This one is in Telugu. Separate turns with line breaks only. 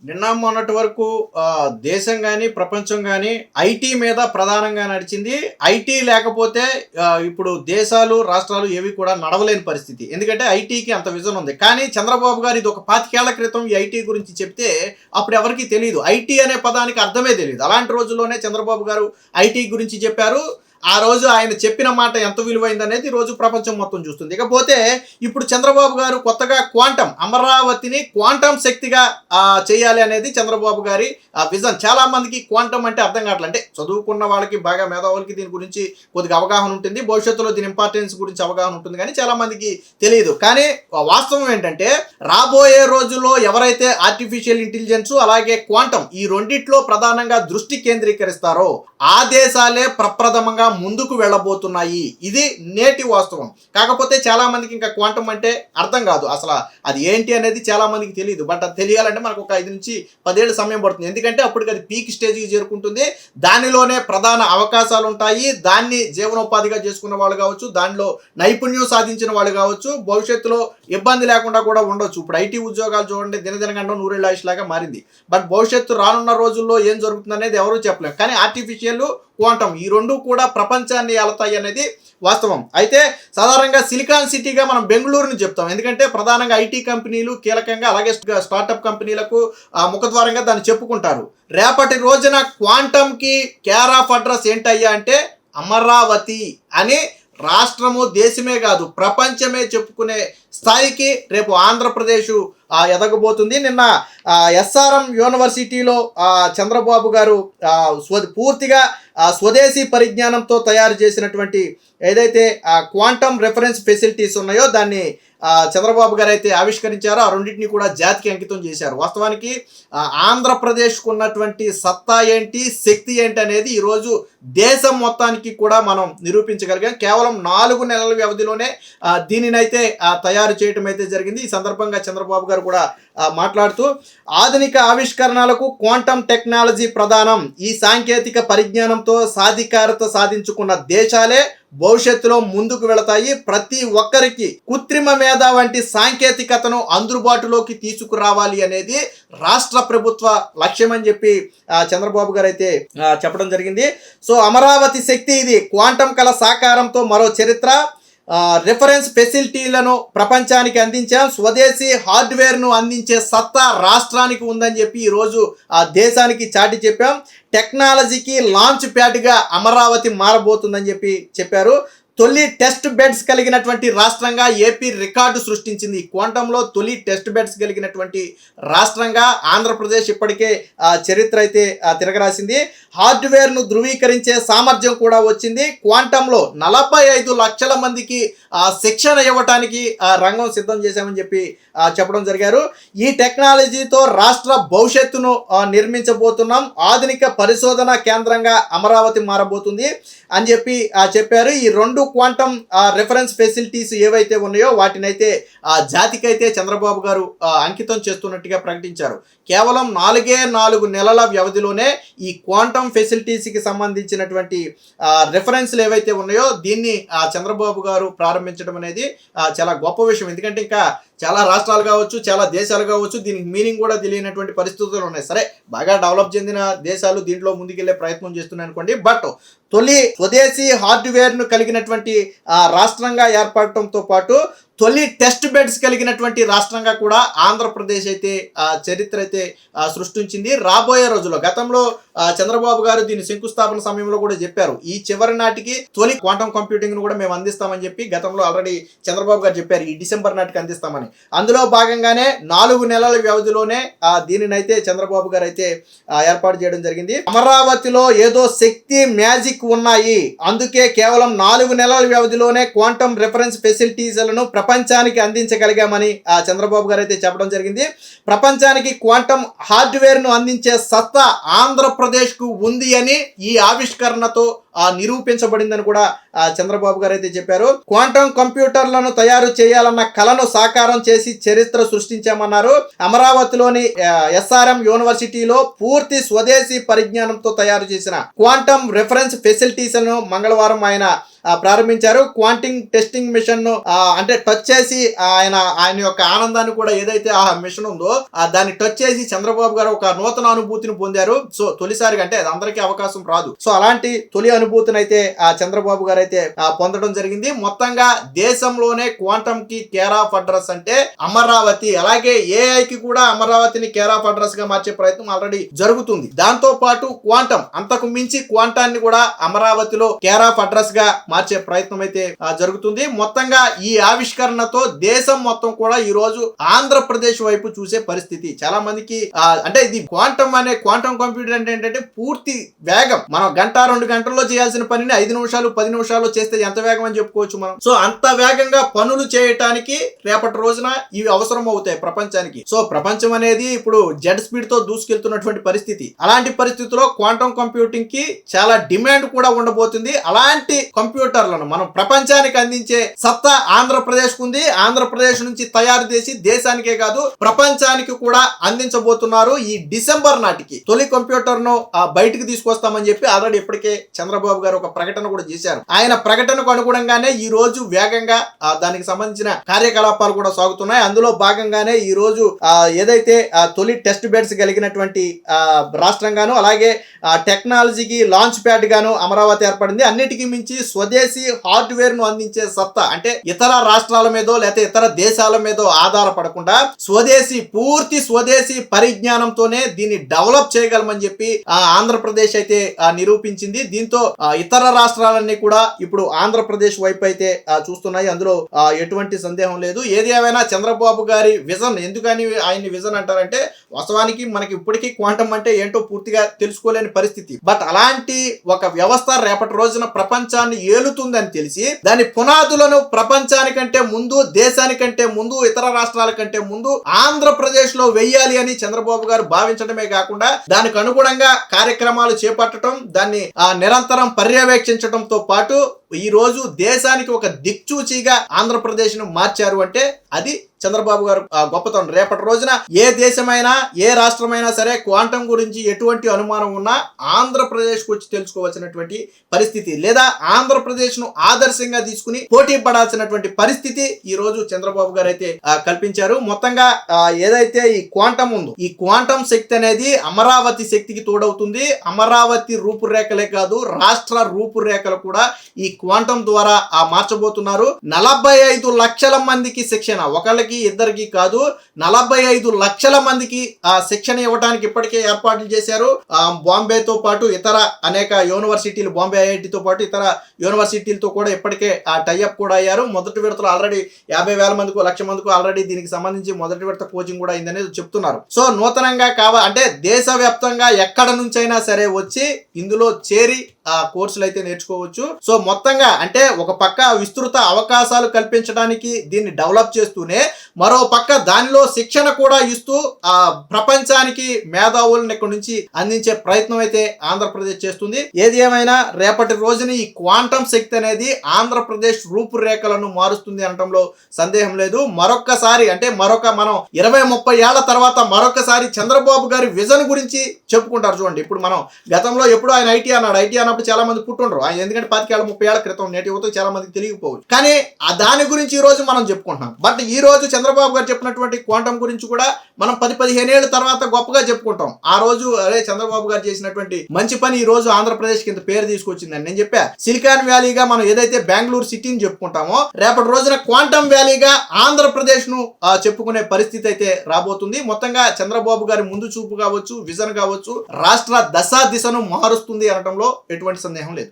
నిన్న మొన్నటి వరకు దేశం గాని, ప్రపంచం గాని ఐటీ మీద ప్రధానంగా నడిచింది. ఐటీ లేకపోతే ఇప్పుడు దేశాలు, రాష్ట్రాలు ఏవి కూడా నడవలేని పరిస్థితి. ఎందుకంటే ఐటీకి అంత విజన్ ఉంది. కానీ చంద్రబాబు గారు ఇది ఒక 25 ఏళ్ల క్రితం ఈ ఐటీ గురించి చెప్తే అప్పుడు ఎవరికీ తెలీదు. ఐటీ అనే పదానికి అర్థమే తెలీదు. అలాంటి రోజుల్లోనే చంద్రబాబు గారు ఐటీ గురించి చెప్పారు. ఆ రోజు ఆయన చెప్పిన మాట ఎంత విలువైందనేది రోజు ప్రపంచం మొత్తం చూస్తుంది. ఇకపోతే ఇప్పుడు చంద్రబాబు గారు కొత్తగా క్వాంటం అమరావతిని క్వాంటం శక్తిగా చేయాలి అనేది చంద్రబాబు గారి విజన్. చాలా మందికి క్వాంటం అంటే అర్థం కావట్లేదు. అంటే చదువుకున్న వాళ్ళకి, బాగా మేధావులకి దీని గురించి కొద్దిగా అవగాహన ఉంటుంది, భవిష్యత్తులో దీని ఇంపార్టెన్స్ గురించి అవగాహన ఉంటుంది, కానీ చాలా మందికి తెలియదు. కానీ వాస్తవం ఏంటంటే రాబోయే రోజుల్లో ఎవరైతే ఆర్టిఫిషియల్ ఇంటెలిజెన్స్ అలాగే క్వాంటం ఈ రెండిట్లో ప్రధానంగా దృష్టి కేంద్రీకరిస్తారో ఆ దేశాలే ప్రప్రథమంగా ముందుకు వెళ్ళబోతున్నాయి. ఇది నేటి వాస్తవం. కాకపోతే చాలా మందికి ఇంకా క్వాంటం అంటే అర్థం కాదు. అసలు అది ఏంటి అనేది చాలా మందికి తెలియదు. బట్ అది తెలియాలంటే మనకు ఒక 5 నుంచి 10 ఏళ్ళ సమయం పడుతుంది. ఎందుకంటే అప్పటికి అది పీక్ స్టేజ్కి చేరుకుంటుంది. దానిలోనే ప్రధాన అవకాశాలు ఉంటాయి. దాన్ని జీవనోపాధిగా చేసుకున్న వాళ్ళు కావచ్చు, దానిలో నైపుణ్యం సాధించిన వాళ్ళు కావచ్చు, భవిష్యత్తులో ఇబ్బంది లేకుండా కూడా ఉండొచ్చు. ఇప్పుడు ఐటీ ఉద్యోగాలు చూడండి, దినదినగండం నూరేళ్ళ ఆయుష్ లాగా మారింది. బట్ భవిష్యత్తు రానున్న రోజుల్లో ఏం జరుగుతుంది అనేది ఎవరూ చెప్పలేము. కానీ ఆర్టిఫిషియల్ క్వాంటం ఈ రెండు కూడా ప్రపంచాన్ని ఏలతాయి అనేది వాస్తవం. అయితే సాధారణంగా సిలికాన్ సిటీగా మనం బెంగళూరుని చెప్తాం. ఎందుకంటే ప్రధానంగా ఐటీ కంపెనీలు కీలకంగా, అలాగే స్టార్టప్ కంపెనీలకు ముఖద్వారంగా దాన్ని చెప్పుకుంటారు. రేపటి రోజున క్వాంటంకి కేర్ ఆఫ్ అడ్రస్ ఏంటయ్యా అంటే అమరావతి అని రాష్ట్రము, దేశమే కాదు ప్రపంచమే చెప్పుకునే స్థాయికి రేపు ఆంధ్రప్రదేశ్ ఎదగబోతుంది. నిన్న ఎస్ఆర్ఎం యూనివర్సిటీలో చంద్రబాబు గారు పూర్తిగా స్వదేశీ పరిజ్ఞానంతో తయారు చేసినటువంటి ఏదైతే క్వాంటమ్ రెఫరెన్స్ ఫెసిలిటీస్ ఉన్నాయో దాన్ని చంద్రబాబు గారు అయితే ఆవిష్కరించారో ఆ రెండింటిని కూడా జాతికి అంకితం చేశారు. వాస్తవానికి ఆంధ్రప్రదేశ్కు ఉన్నటువంటి సత్తా ఏంటి, శక్తి ఏంటి అనేది ఈరోజు దేశం మొత్తానికి కూడా మనం నిరూపించగలిగాం. కేవలం 4 నెలల వ్యవధిలోనే దీనినైతే తయారు చేయటం అయితే జరిగింది. ఈ సందర్భంగా చంద్రబాబు గారు కూడా మాట్లాడుతూ ఆధునిక ఆవిష్కరణలకు క్వాంటమ్ టెక్నాలజీ ప్రధానం. ఈ సాంకేతిక పరిజ్ఞానంతో సాధికారత సాధించుకున్న దేశాలే భవిష్యత్తులో ముందుకు వెళతాయి. ప్రతి ఒక్కరికి కృత్రిమ మేధ వంటి సాంకేతికతను అందుబాటులోకి తీసుకురావాలి అనేది రాష్ట్ర ప్రభుత్వ లక్ష్యం అని చెప్పి చంద్రబాబు గారు అయితే చెప్పడం జరిగింది. సో అమరావతి శక్తి ఇది. క్వాంటం కళ సాకారంతో మరో చరిత్ర. రిఫరెన్స్ ఫెసిలిటీలను ప్రపంచానికి అందించాం. స్వదేశీ హార్డ్వేర్ను అందించే సత్తా రాష్ట్రానికి ఉందని చెప్పి ఈరోజు ఆ దేశానికి చాటి చెప్పాం. టెక్నాలజీకి లాంచ్ ప్యాడ్గా అమరావతి మారబోతుందని చెప్పారు. తొలి టెస్ట్ బెడ్స్ కలిగినటువంటి రాష్ట్రంగా ఏపీ రికార్డు సృష్టించింది. క్వాంటంలో తొలి టెస్ట్ బెడ్స్ కలిగినటువంటి రాష్ట్రంగా ఆంధ్రప్రదేశ్ ఇప్పటికే చరిత్ర అయితే తిరగరాసింది. హార్డ్వేర్ను ధృవీకరించే సామర్థ్యం కూడా వచ్చింది. క్వాంటంలో 45 లక్షల మందికి శిక్షణ ఇవ్వటానికి రంగం సిద్ధం చేశామని చెప్పి చెప్పడం జరిగారు. ఈ టెక్నాలజీతో రాష్ట్ర భవిష్యత్తును నిర్మించబోతున్నాం. ఆధునిక పరిశోధన కేంద్రంగా అమరావతి మారబోతుంది అని చెప్పి చెప్పారు. ఈ 2 క్వాంటమ్ రెఫరెన్స్ ఫెసిలిటీస్ ఏవైతే ఉన్నాయో వాటినైతే జాతికైతే చంద్రబాబు గారు అంకితం చేస్తున్నట్టుగా ప్రకటించారు. కేవలం 4 నెలల వ్యవధిలోనే ఈ క్వాంటమ్ ఫెసిలిటీస్కి సంబంధించినటువంటి రెఫరెన్స్లు ఏవైతే ఉన్నాయో దీన్ని చంద్రబాబు గారు ప్రారంభించడం అనేది చాలా గొప్ప విషయం. ఎందుకంటే ఇంకా చాలా రాష్ట్రాలు కావచ్చు, చాలా దేశాలు కావచ్చు దీనికి మీనింగ్ కూడా తెలియనటువంటి పరిస్థితులు ఉన్నాయి. సరే, బాగా డెవలప్ చెందిన దేశాలు దీంట్లో ముందుకెళ్లే ప్రయత్నం చేస్తున్నాయి అనుకోండి. బట్ తొలి స్వదేశీ హార్డ్వేర్ను కలిగినటువంటి రాష్ట్రంగా ఏర్పడటంతో పాటు తొలి టెస్ట్ బెడ్స్ కలిగినటువంటి రాష్ట్రంగా కూడా ఆంధ్రప్రదేశ్ అయితే చరిత్ర అయితే సృష్టించింది. రాబోయే రోజుల్లో గతంలో చంద్రబాబు గారు దీని శంకుస్థాపన సమయంలో కూడా చెప్పారు, ఈ చివరి నాటికి తొలి క్వాంటమ్ కంప్యూటింగ్ ను కూడా మేము అందిస్తామని చెప్పి గతంలో ఆల్రెడీ చంద్రబాబు గారు చెప్పారు, ఈ డిసెంబర్ నాటికి అందిస్తామని. అందులో భాగంగానే 4 నెలల వ్యవధిలోనే దీనినైతే చంద్రబాబు గారు అయితే ఏర్పాటు చేయడం జరిగింది. అమరావతిలో ఏదో శక్తి మ్యాజిక్ ఉన్నాయి, అందుకే కేవలం 4 నెలల వ్యవధిలోనే క్వాంటమ్ రెఫరెన్స్ ఫెసిలిటీస్లను ప్రపంచానికి అందించగలిగామని చంద్రబాబు గారు అయితే చెప్పడం జరిగింది. ప్రపంచానికి క్వాంటమ్ హార్డ్వేర్ను అందించే సత్తా ఆంధ్రప్రదేశ్కు ఉంది అని ఈ ఆవిష్కరణతో నిరూపించబడిందని కూడా చంద్రబాబు గారు అయితే చెప్పారు. క్వాంటమ్ కంప్యూటర్లను తయారు చేయాలన్న కలను సాకారం చేసి చరిత్ర సృష్టించామన్నారు. అమరావతిలోని ఎస్ఆర్ఎం యూనివర్సిటీలో పూర్తి స్వదేశీ పరిజ్ఞానంతో తయారు చేసిన క్వాంటమ్ రెఫరెన్స్ ఫెసిలిటీస్లను మంగళవారం ఆయన ప్రారంభించారు. క్వాంటింగ్ టెస్టింగ్ మిషన్ ను అంటే టచ్ చేసి ఆయన యొక్క ఆనందాన్ని కూడా ఏదైతే ఆ మిషన్ ఉందో దాన్ని టచ్ చేసి చంద్రబాబు గారు ఒక నూతన అనుభూతిని పొందారు. సో తొలిసారిగా అంటే అది అందరికీ అవకాశం రాదు. సో అలాంటి తొలి అనుభూతిని అయితే చంద్రబాబు గారు అయితే పొందడం జరిగింది. మొత్తంగా దేశంలోనే క్వాంటమ్ కి కేర్ ఆఫ్ అడ్రస్ అంటే అమరావతి, అలాగే ఏఐకి కూడా అమరావతిని కేర్ ఆఫ్ అడ్రస్ గా మార్చే ప్రయత్నం ఆల్రెడీ జరుగుతుంది. దాంతో పాటు క్వాంటమ్, అంతకు మించి క్వాంటాన్ని కూడా అమరావతిలో కేర్ ఆఫ్ అడ్రస్ గా మార్చే ప్రయత్నం అయితే జరుగుతుంది. మొత్తంగా ఈ ఆవిష్కరణతో దేశం మొత్తం కూడా ఈ రోజు ఆంధ్రప్రదేశ్ వైపు చూసే పరిస్థితి. చాలా మందికి అంటే ఇది క్వాంటమ్ కంప్యూటర్ అంటే ఏంటంటే పూర్తి వేగం. మనం గంట 2 గంటల్లో చేయాల్సిన పనిని 5 నిమిషాలు 10 నిమిషాల్లో చేస్తే ఎంత వేగం అని చెప్పుకోవచ్చు మనం. సో అంత వేగంగా పనులు చేయటానికి రేపటి రోజున ఇవి అవసరం అవుతాయి ప్రపంచానికి. సో ప్రపంచం అనేది ఇప్పుడు జెడ్ స్పీడ్ తో దూసుకెళ్తున్నటువంటి పరిస్థితి. అలాంటి పరిస్థితిలో క్వాంటమ్ కంప్యూటింగ్ కి చాలా డిమాండ్ కూడా ఉండబోతుంది. అలాంటి కంప్యూటర్లను మనం ప్రపంచానికి అందించే సత్తా ఆంధ్రప్రదేశ్ కు ఉంది. ఆంధ్రప్రదేశ్ నుంచి తయారు చేసి దేశానికే కాదు ప్రపంచానికి కూడా అందించబోతున్నారు. ఈ డిసెంబర్ నాటికి తొలి కంప్యూటర్ ను బయటికి తీసుకొస్తామని చెప్పి ఆల్రెడీ ఇప్పటికే చంద్రబాబు గారు ఒక ప్రకటన కూడా చేశారు. ఆయన ప్రకటనకు అనుగుణంగానే ఈ రోజు వేగంగా దానికి సంబంధించిన కార్యకలాపాలు కూడా సాగుతున్నాయి. అందులో భాగంగానే ఈ రోజు ఏదైతే తొలి టెస్ట్ బెడ్స్ కలిగినటువంటి రాష్ట్రంగాను, అలాగే టెక్నాలజీకి లాంచ్ ప్యాడ్ గాను అమరావతి ఏర్పడింది. అన్నిటికీ మించి స్వదేశీ హార్డ్వేర్ ను అందించే సత్తా, అంటే ఇతర రాష్ట్రాల మీదో లేకపోతే ఇతర దేశాల మీదో ఆధారపడకుండా పూర్తి స్వదేశీ పరిజ్ఞానంతోనే దీన్ని డెవలప్ చేయగలమని చెప్పి ఆంధ్రప్రదేశ్ అయితే నిరూపించింది. దీంతో ఇతర రాష్ట్రాలన్నీ కూడా ఇప్పుడు ఆంధ్రప్రదేశ్ వైపు అయితే చూస్తున్నాయి. అందులో ఎటువంటి సందేహం లేదు. ఏది ఏమైనా చంద్రబాబు గారి విజన్, ఎందుకని ఆయన్ని విజన్ అంటారంటే వాస్తవానికి మనకి ఇప్పటికీ క్వాంటమ్ అంటే ఏంటో పూర్తిగా తెలుసుకోలేని పరిస్థితి. బట్ అలాంటి ఒక వ్యవస్థ రేపటి రోజున ప్రపంచాన్ని ఏలుతుందని తెలిసి దాని పునాదులను ప్రపంచానికంటే ముందు, దేశానికంటే ముందు, ఇతర రాష్ట్రాల కంటే ముందు ఆంధ్రప్రదేశ్ లో వెయ్యాలి అని చంద్రబాబు గారు భావించడమే కాకుండా దానికి అనుగుణంగా కార్యక్రమాలు చేపట్టడం, దాన్ని నిరంతరం పర్యవేక్షించడంతో పాటు ఈ రోజు దేశానికి ఒక దిక్చూచిగా ఆంధ్రప్రదేశ్ ను మార్చారు అంటే అది చంద్రబాబు గారు గొప్పతనం. రేపటి రోజున ఏ దేశమైనా ఏ రాష్ట్రమైనా సరే క్వాంటమ్ గురించి ఎటువంటి అనుమానం ఉన్నా ఆంధ్రప్రదేశ్కి వచ్చి తెలుసుకోవాల్సినటువంటి పరిస్థితి, లేదా ఆంధ్రప్రదేశ్ ను ఆదర్శంగా తీసుకుని పోటీ పడాల్సినటువంటి పరిస్థితి ఈ రోజు చంద్రబాబు గారు అయితే కల్పించారు. మొత్తంగా ఏదైతే ఈ క్వాంటమ్ ఉందో, ఈ క్వాంటమ్ శక్తి అనేది అమరావతి శక్తికి తోడవుతుంది. అమరావతి రూపురేఖలే కాదు, రాష్ట్ర రూపురేఖలు కూడా ఈ క్వాంటమ్ ద్వారా మార్చబోతున్నారు. 45 లక్షల మందికి శిక్షణ, ఒకళ్ళకి ఇద్దరికి కాదు 45 లక్షల మందికి శిక్షణ ఇవ్వడానికి ఇప్పటికే ఏర్పాట్లు చేశారు. బాంబేతో పాటు ఇతర అనేక యూనివర్సిటీలు, బాంబే ఐఐటితో పాటు ఇతర యూనివర్సిటీలతో కూడా ఇప్పటికే టైఅప్ కూడా అయ్యారు. మొదటి విడతలో ఆల్రెడీ 50,000 మందికి 1,00,000 మందికి ఆల్రెడీ దీనికి సంబంధించి మొదటి విడత కోచింగ్ కూడా అయిందనేది చెప్తున్నారు. సో నూతనంగా అంటే దేశవ్యాప్తంగా ఎక్కడ నుంచైనా సరే వచ్చి ఇందులో చేరి కోర్సులు అయితే నేర్చుకోవచ్చు. సో మొత్తంగా అంటే ఒక పక్క విస్తృత అవకాశాలు కల్పించడానికి దీన్ని డెవలప్ చేస్తూనే మరో పక్క దానిలో శిక్షణ కూడా ఇస్తూ ప్రపంచానికి మేధావులను ఇక్కడ నుంచి అందించే ప్రయత్నం అయితే ఆంధ్రప్రదేశ్ చేస్తుంది. ఏది ఏమైనా రేపటి రోజున ఈ క్వాంటమ్ శక్తి అనేది ఆంధ్రప్రదేశ్ రూపురేఖలను మారుస్తుంది అనటంలో సందేహం లేదు. మరొక్కసారి అంటే మనం 20-30 ఏళ్ల తర్వాత మరొకసారి చంద్రబాబు గారి విజన్ గురించి చెప్పుకుంటారు. చూడండి, ఇప్పుడు మనం గతంలో ఎప్పుడు ఆయన ఐటీ అన్నప్పుడు చాలా మంది పుట్టుండ్రు ఆయన, ఎందుకంటే 25-30 ఏళ్ల క్రితం నేటి యువత చాలా మందికి తెలియకపోవచ్చు. కానీ దాని గురించి ఈ రోజు మనం చెప్పుకుంటున్నాం. బట్ ఈ రోజు చంద్రబాబు గారు చెప్పినటువంటి క్వాంటమ్ గురించి కూడా మనం 10-15 ఏళ్ల తర్వాత గొప్పగా చెప్పుకుంటాం. ఆ రోజు అరే చంద్రబాబు గారు చేసినటువంటి మంచి పని ఈ రోజు ఆంధ్రప్రదేశ్ కింద పేరు తీసుకొచ్చిందని నేను చెప్పా. సిలికాన్ వ్యాలీగా మనం ఏదైతే బెంగళూరు సిటీని చెప్పుకుంటామో రేపటి రోజున క్వాంటమ్ వ్యాలీగా ఆంధ్రప్రదేశ్ ను చెప్పుకునే పరిస్థితి అయితే రాబోతుంది. మొత్తంగా చంద్రబాబు గారి ముందు చూపు కావచ్చు, విజన్ కావచ్చు, రాష్ట్ర దశా దిశను మారుస్తుంది అనడంలో ఎటువంటి సందేహం లేదు.